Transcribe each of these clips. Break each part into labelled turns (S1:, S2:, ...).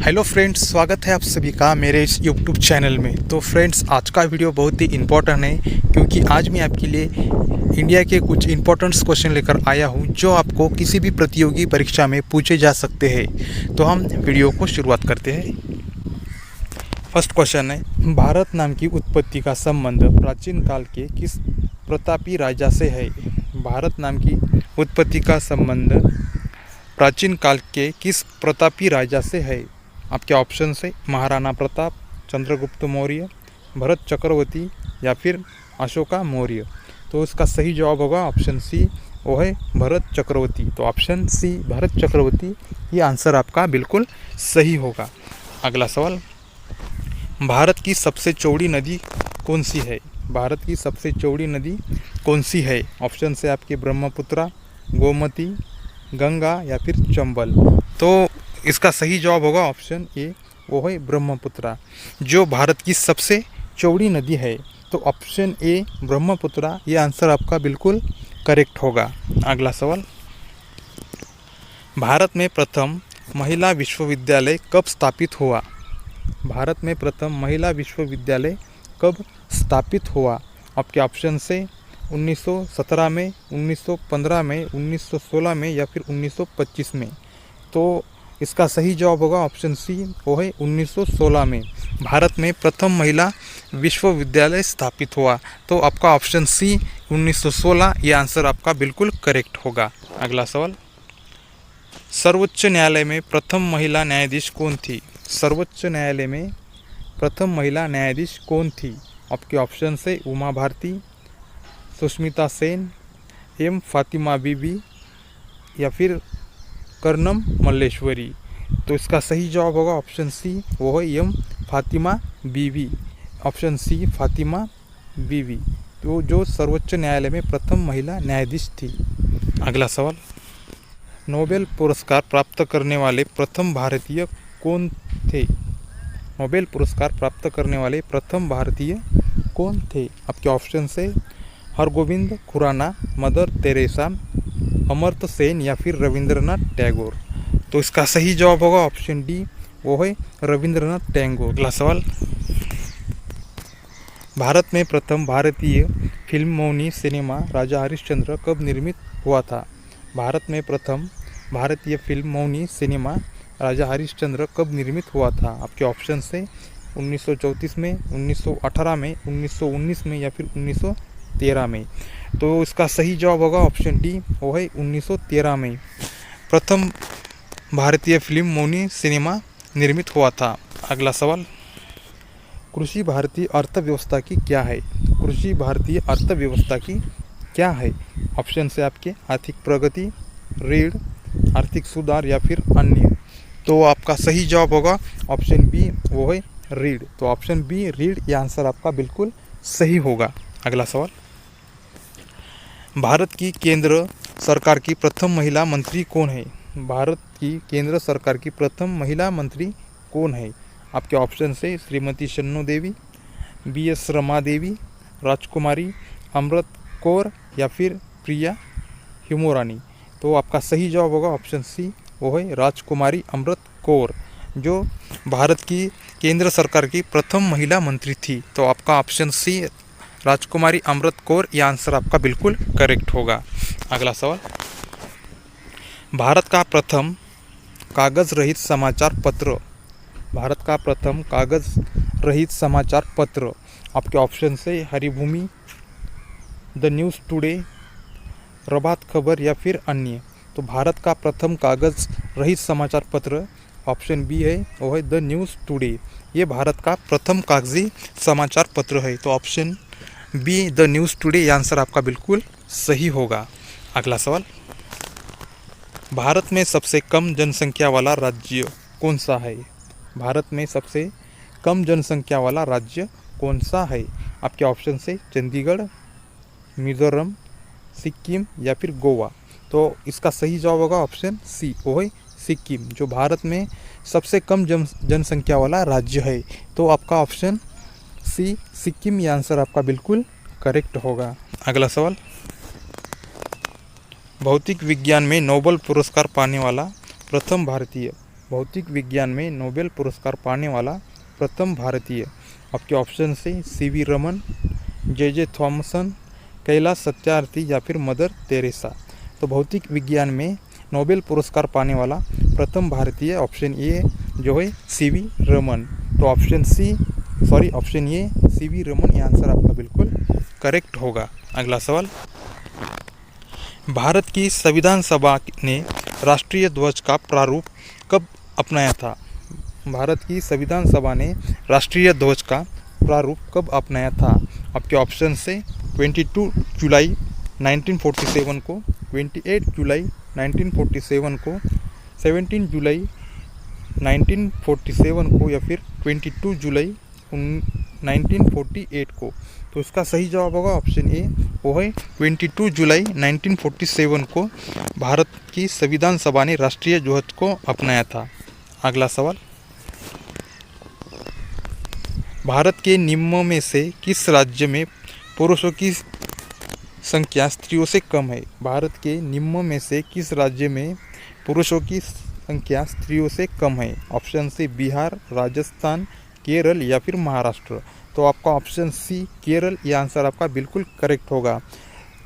S1: Hello friends, स्वागत है आप सभी का मेरे इस यूट्यूब चैनल में। तो फ्रेंड्स, आज का वीडियो बहुत ही इम्पोर्टेंट है क्योंकि आज मैं आपके लिए इंडिया के कुछ इम्पोर्टेंट क्वेश्चन लेकर आया हूं जो आपको किसी भी प्रतियोगी परीक्षा में पूछे जा सकते हैं। तो हम वीडियो को शुरुआत करते हैं। फर्स्ट क्वेश्चन है, भारत नाम की उत्पत्ति का संबंध प्राचीन काल के किस प्रतापी राजा से है? भारत नाम की उत्पत्ति का संबंध प्राचीन काल के किस प्रतापी राजा से है? आपके ऑप्शन है महाराणा प्रताप, चंद्रगुप्त मौर्य, भरत चक्रवर्ती या फिर अशोका मौर्य। तो इसका सही जवाब होगा ऑप्शन सी, वो है भरत चक्रवर्ती। तो ऑप्शन सी भरत चक्रवर्ती ये आंसर आपका बिल्कुल सही होगा। अगला सवाल, भारत की सबसे चौड़ी नदी कौन सी है? भारत की सबसे चौड़ी नदी कौन सी है? ऑप्शन से आपके ब्रह्मपुत्रा, गोमती, गंगा या फिर चंबल। तो इसका सही जवाब होगा ऑप्शन ए, वो है ब्रह्मपुत्रा जो भारत की सबसे चौड़ी नदी है। तो ऑप्शन ए ब्रह्मपुत्रा ये आंसर आपका बिल्कुल करेक्ट होगा। अगला सवाल, भारत में प्रथम महिला विश्वविद्यालय कब स्थापित हुआ? भारत में प्रथम महिला विश्वविद्यालय कब स्थापित हुआ? आपके ऑप्शन से 1917 में, 1915 में, 1916 में या फिर 1925 में। तो इसका सही जवाब होगा ऑप्शन सी, वो है 1916 में भारत में प्रथम महिला विश्वविद्यालय स्थापित हुआ। तो आपका ऑप्शन सी 1916 ये आंसर आपका बिल्कुल करेक्ट होगा। अगला सवाल, सर्वोच्च न्यायालय में प्रथम महिला न्यायाधीश कौन थी? सर्वोच्च न्यायालय में प्रथम महिला न्यायाधीश कौन थी? आपके ऑप्शन से उमा भारती, सुष्मिता सेन, एम फातिमा बीबी या फिर कर्नम मल्लेश्वरी। तो इसका सही जवाब होगा ऑप्शन सी, वो है एम फातिमा बीबी। ऑप्शन सी फातिमा बीबी तो जो सर्वोच्च न्यायालय में प्रथम महिला न्यायाधीश थी। अगला सवाल, नोबेल पुरस्कार प्राप्त करने वाले प्रथम भारतीय कौन थे? नोबेल पुरस्कार प्राप्त करने वाले प्रथम भारतीय कौन थे? आपके ऑप्शन से हरगोविंद खुराना, मदर तेरेसा, अमर्त्य सेन या फिर रविंद्रनाथ टैगोर। तो इसका सही जवाब होगा ऑप्शन डी, वो है रविंद्रनाथ टैगोर। अगला सवाल, भारत में प्रथम भारतीय फिल्म मौनी सिनेमा राजा हरिश्चंद्र कब निर्मित हुआ था? भारत में प्रथम भारतीय फिल्म मौनी सिनेमा राजा हरिश्चंद्र कब निर्मित हुआ था? आपके ऑप्शन से 1934 में, 1918 में, 1919 में या फिर 1913 में। तो इसका सही जवाब होगा ऑप्शन डी, वो है 1913 में प्रथम भारतीय फिल्म मौनी सिनेमा निर्मित हुआ था। अगला सवाल, कृषि भारतीय अर्थव्यवस्था की क्या है? कृषि भारतीय अर्थव्यवस्था की क्या है? ऑप्शन से आपके आर्थिक प्रगति, ऋण, आर्थिक सुधार या फिर अन्य। तो आपका सही जवाब होगा ऑप्शन बी, वो है ऋण। तो ऑप्शन बी ऋण ये आंसर आपका बिल्कुल सही होगा। अगला सवाल, भारत की केंद्र सरकार की प्रथम महिला मंत्री कौन है? भारत की केंद्र सरकार की प्रथम महिला मंत्री कौन है? आपके ऑप्शन से श्रीमती शन्नू देवी, बी.एस. रमा देवी, राजकुमारी अमृत कौर या फिर प्रिया हिमोरानी। तो आपका सही जवाब होगा ऑप्शन सी, वो है राजकुमारी अमृत कौर जो भारत की केंद्र सरकार की प्रथम महिला मंत्री थी। तो आपका ऑप्शन सी राजकुमारी अमृत कौर ये आंसर आपका बिल्कुल करेक्ट होगा। अगला सवाल, भारत का प्रथम कागज रहित समाचार पत्र, भारत का प्रथम कागज रहित समाचार पत्र। आपके ऑप्शन से Haribhoomi, the news today, Prabhat Khabar या फिर अन्य। तो भारत का प्रथम कागज रहित समाचार पत्र ऑप्शन बी है, वो है द न्यूज़ टुडे। ये भारत का प्रथम कागजी समाचार पत्र है। तो option be the news today ये आंसर आपका बिल्कुल सही होगा। अगला सवाल, भारत में सबसे कम जनसंख्या वाला राज्य कौन सा है? भारत में सबसे कम जनसंख्या वाला राज्य कौन सा है? आपके ऑप्शन से चंडीगढ़, मिजोरम, सिक्किम या फिर गोवा। तो इसका सही जवाब होगा ऑप्शन सी, वो है सिक्किम जो भारत में सबसे कम जनसंख्या वाला राज्य है। तो आपका ऑप्शन सी सिक्किम ये आंसर आपका बिल्कुल करेक्ट होगा। अगला सवाल, भौतिक विज्ञान में नोबेल पुरस्कार पाने वाला प्रथम भारतीय भौतिक विज्ञान में नोबेल पुरस्कार पाने वाला प्रथम भारतीय? आपके ऑप्शन से CV Raman, J Thomson, Kailash Satyarthi या फिर मदर तेरेसा। तो भौतिक विज्ञान में नोबेल पुरस्कार पाने वाला प्रथम भारतीय ऑप्शन ए जो है सीवी रमन। तो ऑप्शन ए सीवी रमन, ये आंसर आपका बिल्कुल करेक्ट होगा। अगला सवाल, भारत की संविधान सभा ने राष्ट्रीय ध्वज का प्रारूप कब अपनाया था? भारत की संविधान सभा ने राष्ट्रीय ध्वज का प्रारूप कब अपनाया था? आपके ऑप्शन से 22 जुलाई 1947 को, 28 जुलाई 1947 को, 17 जुलाई 1947 को या फिर 22 जुलाई 1948 को। तो इसका सही जवाब होगा ऑप्शन ए, वो है 22 जुलाई 1947 को भारत की संविधान सभा ने राष्ट्रीय ध्वज को अपनाया था। अगला सवाल, भारत के निम्न में से किस राज्य में पुरुषों की संख्या स्त्रियों से कम है? भारत के निम्न में से किस राज्य में पुरुषों की संख्या स्त्रियों से कम है? ऑप्शन सी बिहार, राजस्थान, केरल या फिर महाराष्ट्र। तो आपका ऑप्शन सी केरल, ये आंसर आपका बिल्कुल करेक्ट होगा।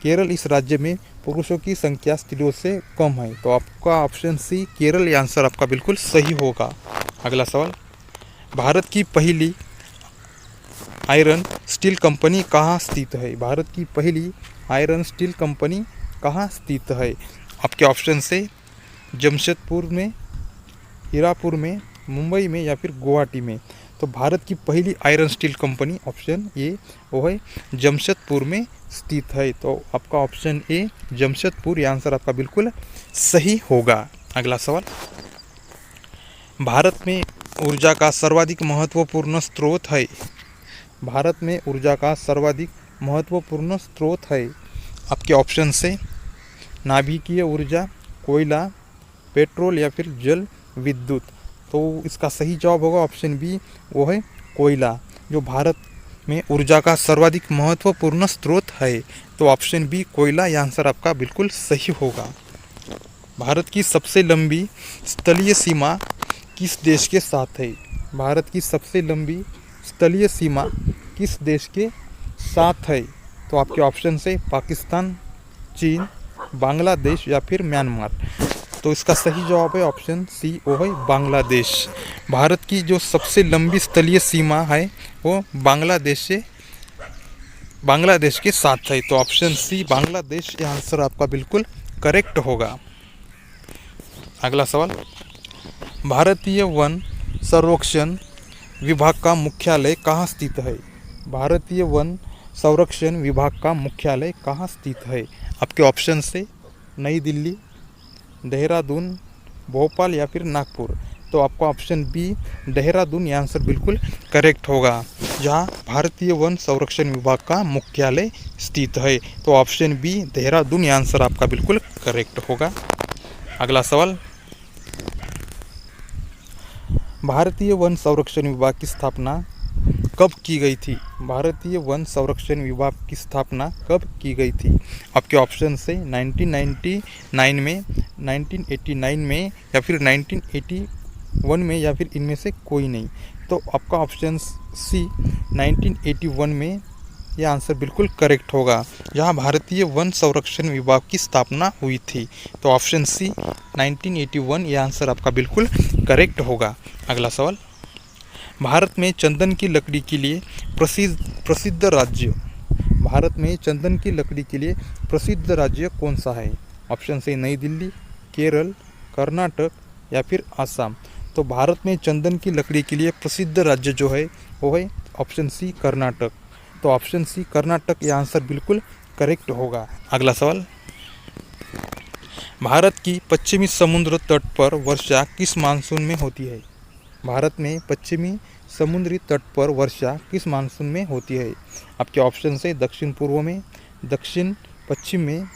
S1: केरल इस राज्य में पुरुषों की संख्या स्त्रियों से कम है। तो आपका ऑप्शन सी केरल, ये आंसर आपका बिल्कुल सही होगा। अगला सवाल, भारत की पहली आयरन स्टील कंपनी कहाँ स्थित है? भारत की पहली आयरन स्टील कंपनी कहाँ स्थित है? आपके ऑप्शन से जमशेदपुर में, हीरापुर में, मुंबई में या फिर गुवाहाटी में। तो भारत की पहली iron steel company option A वो है जमशेदपुर में स्थित है। तो आपका ऑप्शन ए जमशेदपुर, ये आंसर आपका बिल्कुल सही होगा। अगला सवाल, भारत में ऊर्जा का सर्वाधिक महत्वपूर्ण स्रोत है? भारत में ऊर्जा का सर्वाधिक महत्वपूर्ण स्रोत है। आपके ऑप्शन से नाभिकीय ऊर्जा, कोयला, पेट्रोल या फिर जल विद्युत। तो इसका सही जवाब होगा ऑप्शन बी, वो है कोयला, जो भारत में ऊर्जा का सर्वाधिक महत्वपूर्ण स्रोत है। तो ऑप्शन बी कोयला, यह आंसर आपका बिल्कुल सही होगा। भारत की सबसे लंबी स्थलीय सीमा किस देश के साथ है? भारत की सबसे लंबी स्थलीय सीमा किस देश के साथ है? तो आपके ऑप्शन से पाकिस्तान, चीन, बांग्लादेश या फिर म्यांमार। तो इसका सही जवाब है ऑप्शन सी, वो है बांग्लादेश। भारत की जो सबसे लंबी स्थलीय सीमा है वो बांग्लादेश के साथ है। तो ऑप्शन सी बांग्लादेश, ये आंसर आपका बिल्कुल करेक्ट होगा। अगला सवाल, भारतीय वन संरक्षण विभाग का मुख्यालय कहाँ स्थित है? भारतीय वन संरक्षण विभाग का मुख्यालय कहाँ स्थित है? आपके ऑप्शन से नई दिल्ली, देहरादून, भोपाल या फिर नागपुर। तो आपका ऑप्शन बी देहरादून, ये आंसर बिल्कुल करेक्ट होगा, जहाँ भारतीय वन संरक्षण विभाग का मुख्यालय स्थित है। तो ऑप्शन बी देहरादून, ये आंसर आपका बिल्कुल करेक्ट होगा। अगला सवाल, भारतीय वन संरक्षण विभाग की स्थापना कब की गई थी? भारतीय वन संरक्षण विभाग की स्थापना कब की गई थी? आपके ऑप्शन से 1999 में, 1989 में या फिर 1981 में या फिर इनमें से कोई नहीं। तो आपका ऑप्शन सी 1981 में, यह आंसर बिल्कुल करेक्ट होगा, जहां भारतीय वन संरक्षण विभाग की स्थापना हुई थी। तो ऑप्शन सी 1981, यह आंसर आपका बिल्कुल करेक्ट होगा। अगला सवाल, भारत में चंदन की लकड़ी के लिए प्रसिद्ध राज्य, भारत में चंदन की लकड़ी के लिए प्रसिद्ध राज्य कौन सा है? ऑप्शन से नई दिल्ली, केरल, कर्नाटक या फिर आसाम। तो भारत में चंदन की लकड़ी के लिए प्रसिद्ध राज्य जो है वो है ऑप्शन सी कर्नाटक। तो ऑप्शन सी कर्नाटक, ये आंसर बिल्कुल करेक्ट होगा। अगला सवाल, भारत की पश्चिमी समुद्र तट पर वर्षा किस मानसून में होती है? भारत में पश्चिमी समुद्री तट पर वर्षा किस मानसून में होती है? आपके ऑप्शन से दक्षिण पूर्व में, दक्षिण पश्चिम में,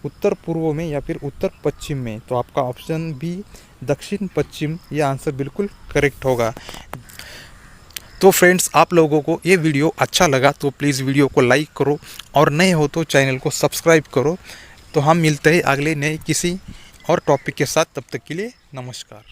S1: उत्तर पूर्व में या फिर उत्तर पश्चिम में। तो आपका ऑप्शन बी दक्षिण पश्चिम, ये आंसर बिल्कुल करेक्ट होगा। तो फ्रेंड्स, आप लोगों को ये वीडियो अच्छा लगा तो प्लीज़ वीडियो को लाइक करो और नए हो तो चैनल को सब्सक्राइब करो। तो हम मिलते हैं अगले नए किसी और टॉपिक के साथ, तब तक के लिए नमस्कार।